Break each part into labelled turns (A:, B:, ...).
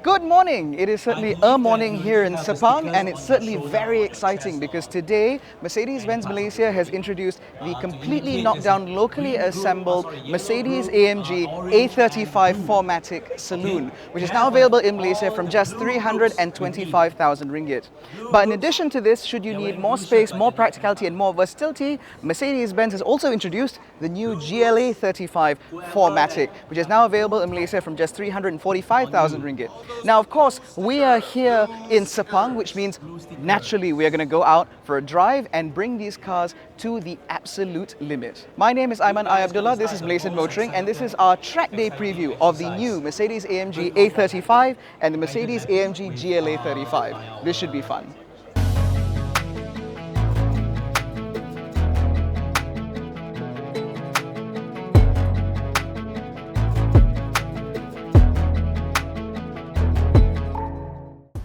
A: Good morning! It is certainly a morning here in Sepang, and it's certainly very exciting because today Mercedes-Benz Malaysia has introduced the completely knocked down, locally assembled Mercedes-AMG A35 4MATIC Saloon, which is now available in Malaysia from just 325,000 ringgit. But in addition to this, should you need more space, more practicality and more versatility, Mercedes-Benz has also introduced the new GLA35 4MATIC, which is now available in Malaysia from just 345,000 ringgit. Now, of course, we are here in Sepang, which means naturally we are going to go out for a drive and bring these cars to the absolute limit. My name is AIMAN ABDULLAH, this is MalaysianMotoring, and this is our track day preview of the new Mercedes-AMG A35 and the Mercedes-AMG GLA35. This should be fun.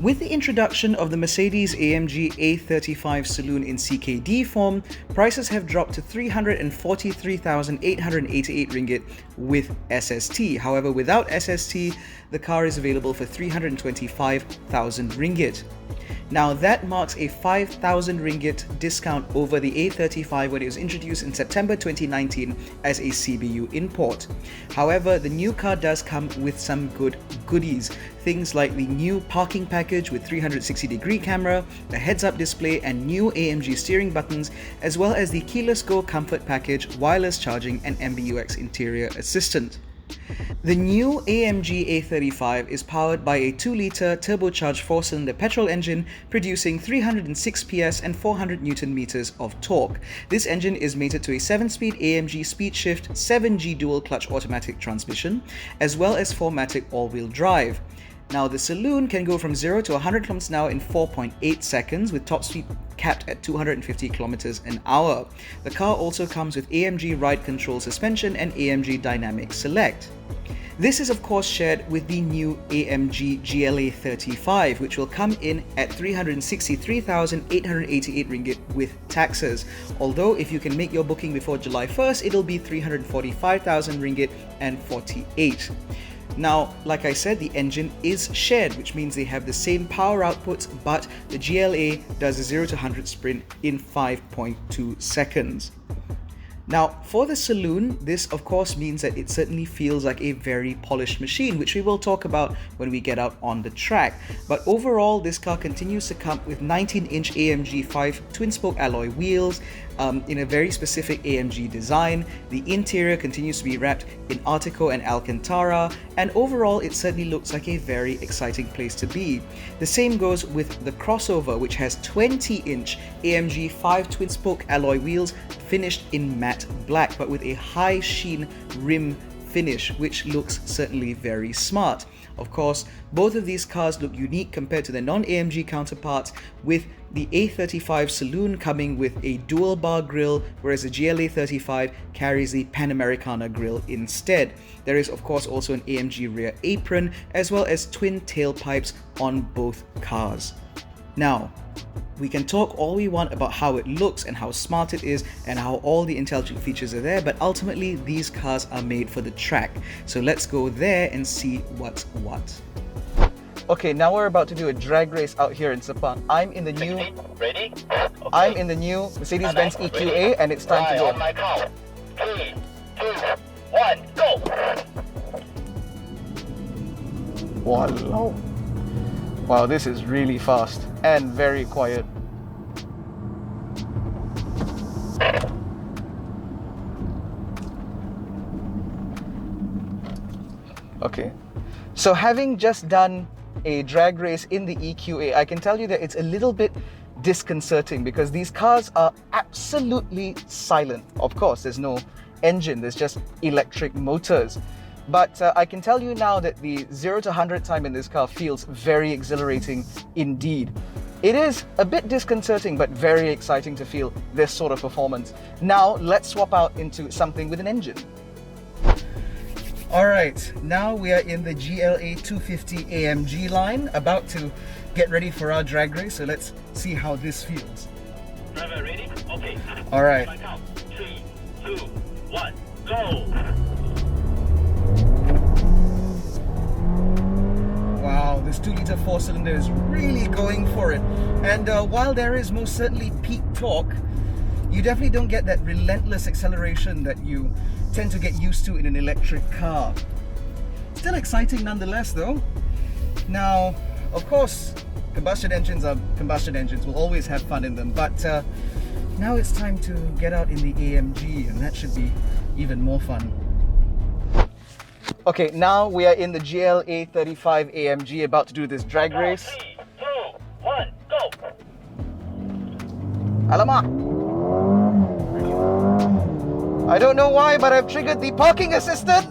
A: With the introduction of the Mercedes-AMG A35 Saloon in CKD form, prices have dropped to 343,888 ringgit with SST. However, without SST, the car is available for 325,000 ringgit. Now that marks a 5,000 ringgit discount over the A35 when it was introduced in September 2019 as a CBU import. However, the new car does come with some good goodies. Things like the new parking package with 360-degree camera, a heads-up display and new AMG steering buttons, as well as the keyless go comfort package, wireless charging and MBUX interior assistant. The new AMG A35 is powered by a 2-litre turbocharged 4-cylinder petrol engine producing 306 PS and 400 Nm of torque. This engine is mated to a 7-speed AMG speed shift 7G dual clutch automatic transmission as well as 4MATIC all-wheel drive. Now the Saloon can go from 0 to 100 km/h in 4.8 seconds with top speed capped at 250 km/h. The car also comes with AMG ride control suspension and AMG dynamic select. This is of course shared with the new AMG GLA35, which will come in at 363,888 ringgit with taxes. Although if you can make your booking before July 1st, it'll be 345,000 ringgit and 48. Now, like I said, the engine is shared, which means they have the same power outputs, but the GLA does a 0 to 100 sprint in 5.2 seconds. Now, for the Saloon, this of course means that it certainly feels like a very polished machine, which we will talk about when we get out on the track. But overall, this car continues to come with 19-inch AMG 5 twin-spoke alloy wheels in a very specific AMG design. The interior continues to be wrapped in Artico and Alcantara, and overall it certainly looks like a very exciting place to be. The same goes with the crossover, which has 20-inch AMG 5 twin-spoke alloy wheels finished in matte black but with a high sheen rim finish, which looks certainly very smart. Of course, both of these cars look unique compared to their non-AMG counterparts, with the A35 Saloon coming with a dual bar grille, whereas the GLA35 carries the Panamericana grille instead. There is of course also an AMG rear apron as well as twin tailpipes on both cars. Now, we can talk all we want about how it looks and how smart it is and how all the intelligent features are there, but ultimately these cars are made for the track. So let's go there and see what's what. Okay, now we're about to do a drag race out here in Sepang. I'm in the new Mercedes-Benz EQA, and it's time to go.
B: 3, 2, 1, go!
A: Walao. Wow, this is really fast and very quiet. Okay, so having just done a drag race in the EQA, I can tell you that it's a little bit disconcerting because these cars are absolutely silent. Of course, there's no engine, there's just electric motors. But I can tell you now that the 0 to 100 time in this car feels very exhilarating indeed. It is a bit disconcerting but very exciting to feel this sort of performance. Now let's swap out into something with an engine. Alright, now we are in the GLA250 AMG line, about to get ready for our drag race, so let's see how this feels.
B: Driver ready? Okay.
A: Alright.
B: 3, 2, 1, go!
A: Wow, This 2-litre 4-cylinder is really going for it. And while there is most certainly peak torque, you definitely don't get that relentless acceleration that you tend to get used to in an electric car. Still exciting nonetheless though. Now, of course, combustion engines are combustion engines. We'll always have fun in them. But now it's time to get out in the AMG, and that should be even more fun. Okay, now we are in the GLA35 AMG, about to do this drag race.
B: 3, 2, 1, go!
A: Alamak! I don't know why, but I've triggered the parking assistant!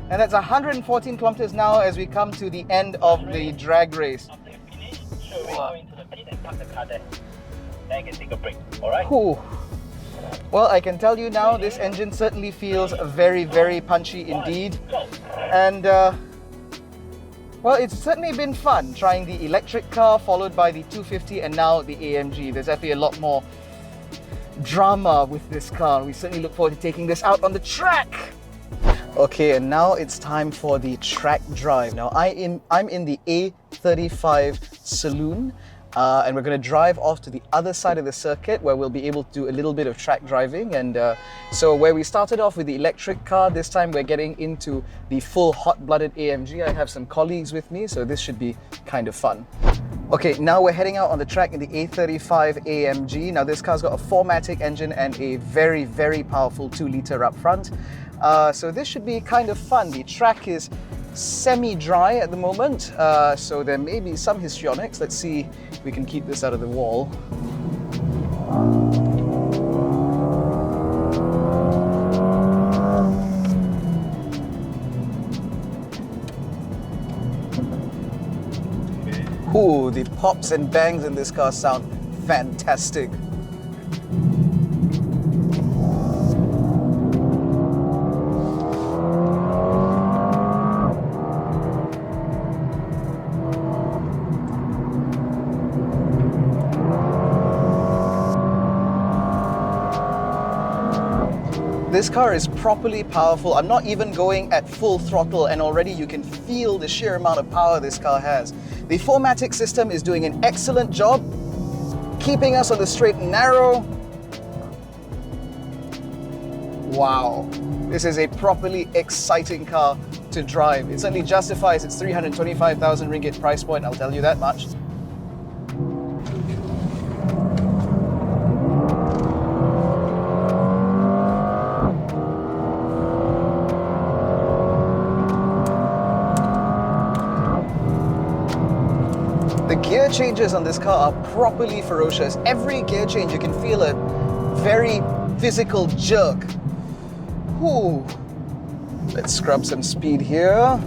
A: And that's 114 kilometers now as we come to the end of the drag race.
B: After you finish, straight away go into the pit and park the car there. Then you can take a break, alright?
A: Whew. Well, I can tell you now, this engine certainly feels very, very punchy indeed. And, well, it's certainly been fun trying the electric car, followed by the 250 and now the AMG. There's definitely a lot more drama with this car. We certainly look forward to taking this out on the track. Okay, and now it's time for the track drive. Now, I'm in the A35 Saloon. And we're going to drive off to the other side of the circuit where we'll be able to do a little bit of track driving. And so where we started off with the electric car, this time we're getting into the full hot-blooded AMG. I have some colleagues with me, so this should be kind of fun. Okay, now we're heading out on the track in the A35 AMG. Now this car's got a 4MATIC engine and a very, very powerful 2-litre up front. So this should be kind of fun. The track is semi-dry at the moment, so there may be some histrionics. Let's see if we can keep this out of the wall. Ooh, the pops and bangs in this car sound fantastic. This car is properly powerful. I'm not even going at full throttle and already you can feel the sheer amount of power this car has. The 4MATIC system is doing an excellent job keeping us on the straight and narrow. Wow, this is a properly exciting car to drive. It certainly justifies its 325,000 ringgit price point, I'll tell you that much. The gear changes on this car are properly ferocious. Every gear change you can feel a very physical jerk. Whew. Let's scrub some speed here.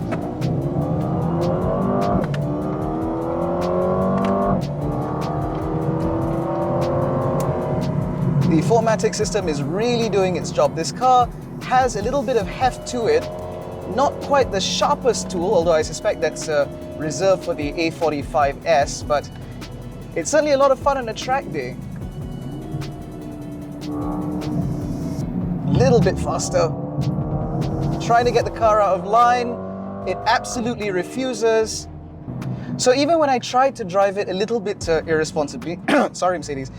A: The 4MATIC system is really doing its job. This car has a little bit of heft to it. Not quite the sharpest tool, although I suspect that's reserved for the A45S, but it's certainly a lot of fun on a track day. Little bit faster. Trying to get the car out of line, it absolutely refuses. So even when I tried to drive it a little bit irresponsibly, sorry Mercedes,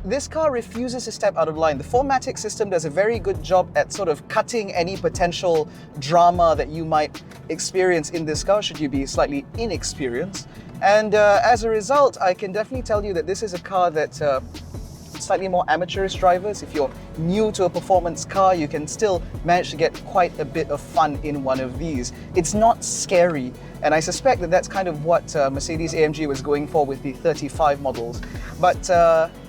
A: this car refuses to step out of line. The 4MATIC system does a very good job at sort of cutting any potential drama that you might experience in this car should you be slightly inexperienced. And as a result, I can definitely tell you that this is a car that slightly more amateurish drivers, if you're new to a performance car, you can still manage to get quite a bit of fun in one of these. It's not scary, and I suspect that that's kind of what Mercedes-AMG was going for with the 35 models. But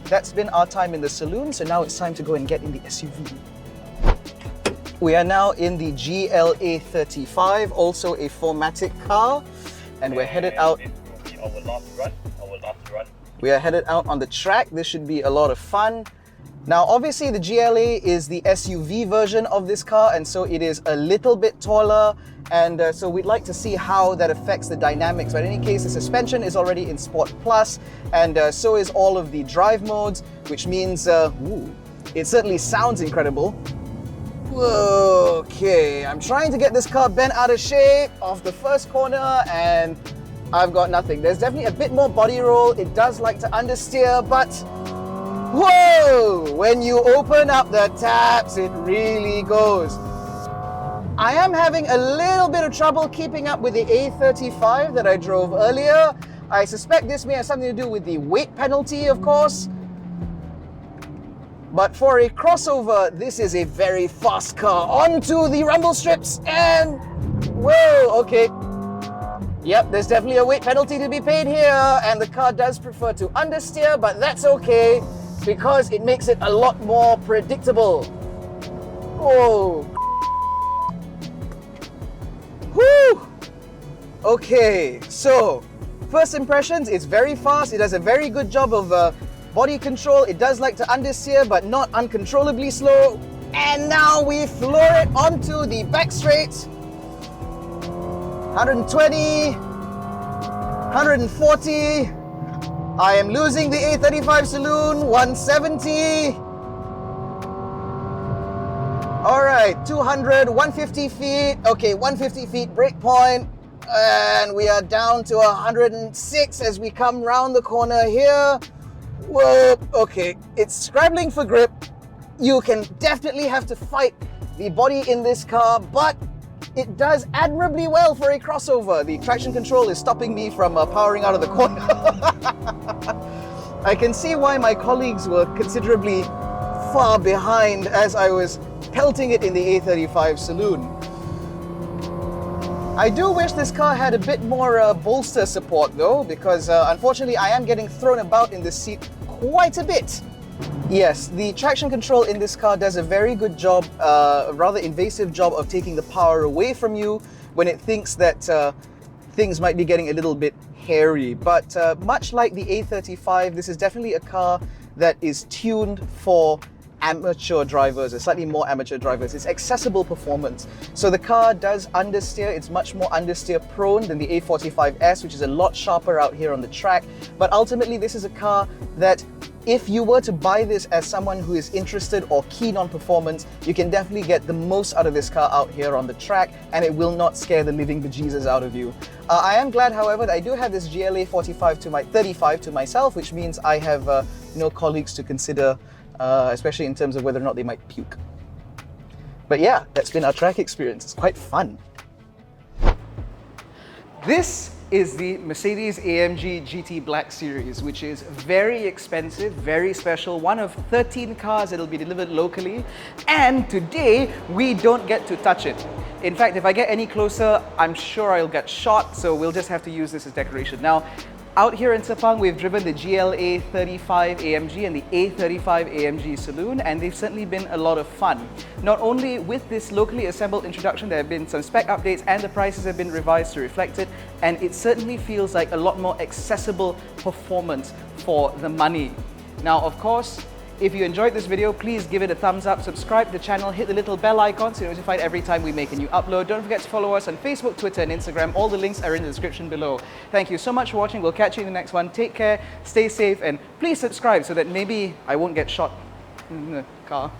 A: that's been our time in the saloon, so now it's time to go and get in the SUV. We are now in the GLA35, also a 4MATIC car, and we're headed out.
B: This will be our last run.
A: We are headed out on the track. This should be a lot of fun. Now, obviously, the GLA is the SUV version of this car, and so it is a little bit taller, and so we'd like to see how that affects the dynamics. But in any case, the suspension is already in Sport Plus, and so is all of the drive modes, which means, it certainly sounds incredible. Okay, I'm trying to get this car bent out of shape off the first corner and I've got nothing. There's definitely a bit more body roll. It does like to understeer, but whoa! When you open up the taps, it really goes. I am having a little bit of trouble keeping up with the A35 that I drove earlier. I suspect this may have something to do with the weight penalty, of course. But for a crossover, this is a very fast car. Onto the rumble strips and whoa, okay. Yep, there's definitely a weight penalty to be paid here, and the car does prefer to understeer, but that's okay because it makes it a lot more predictable. Oh. Whew. Okay, so first impressions, it's very fast. It does a very good job of body control. It does like to understeer, but not uncontrollably slow. And now we floor it onto the back straight. 120, 140. I am losing the A35 Saloon, 170. All right, 200, 150 feet. Okay, 150 feet break point. And we are down to 106 as we come round the corner here. Whoa, okay, it's scrabbling for grip. You can definitely have to fight the body in this car, but it does admirably well for a crossover. The traction control is stopping me from powering out of the corner. I can see why my colleagues were considerably far behind as I was pelting it in the A35 Saloon. I do wish this car had a bit more bolster support though, because unfortunately I am getting thrown about in this seat quite a bit. Yes, the traction control in this car does a very good job, a rather invasive job of taking the power away from you when it thinks that things might be getting a little bit hairy. But much like the A35, this is definitely a car that is tuned for amateur drivers, or slightly more amateur drivers. It's accessible performance. So the car does understeer. It's much more understeer prone than the A45S, which is a lot sharper out here on the track. But ultimately, this is a car that if you were to buy this as someone who is interested or keen on performance, you can definitely get the most out of this car out here on the track, and it will not scare the living bejesus out of you. I am glad, however, that I do have this GLA35 to myself, which means I have no colleagues to consider, especially in terms of whether or not they might puke. But yeah, that's been our track experience. It's quite fun. This is the Mercedes-AMG GT Black Series, which is very expensive, very special, one of 13 cars that will be delivered locally, and today we don't get to touch it. In fact, if I get any closer, I'm sure I'll get shot, so we'll just have to use this as decoration. Now, out here in Sepang, we've driven the GLA35 AMG and the A35 AMG Saloon, and they've certainly been a lot of fun. Not only with this locally assembled introduction, there have been some spec updates and the prices have been revised to reflect it, and it certainly feels like a lot more accessible performance for the money. Now, of course, if you enjoyed this video, please give it a thumbs up, subscribe to the channel, hit the little bell icon so you're notified every time we make a new upload. Don't forget to follow us on Facebook, Twitter and Instagram. All the links are in the description below. Thank you so much for watching. We'll catch you in the next one. Take care, stay safe, and please subscribe so that maybe I won't get shot in the car.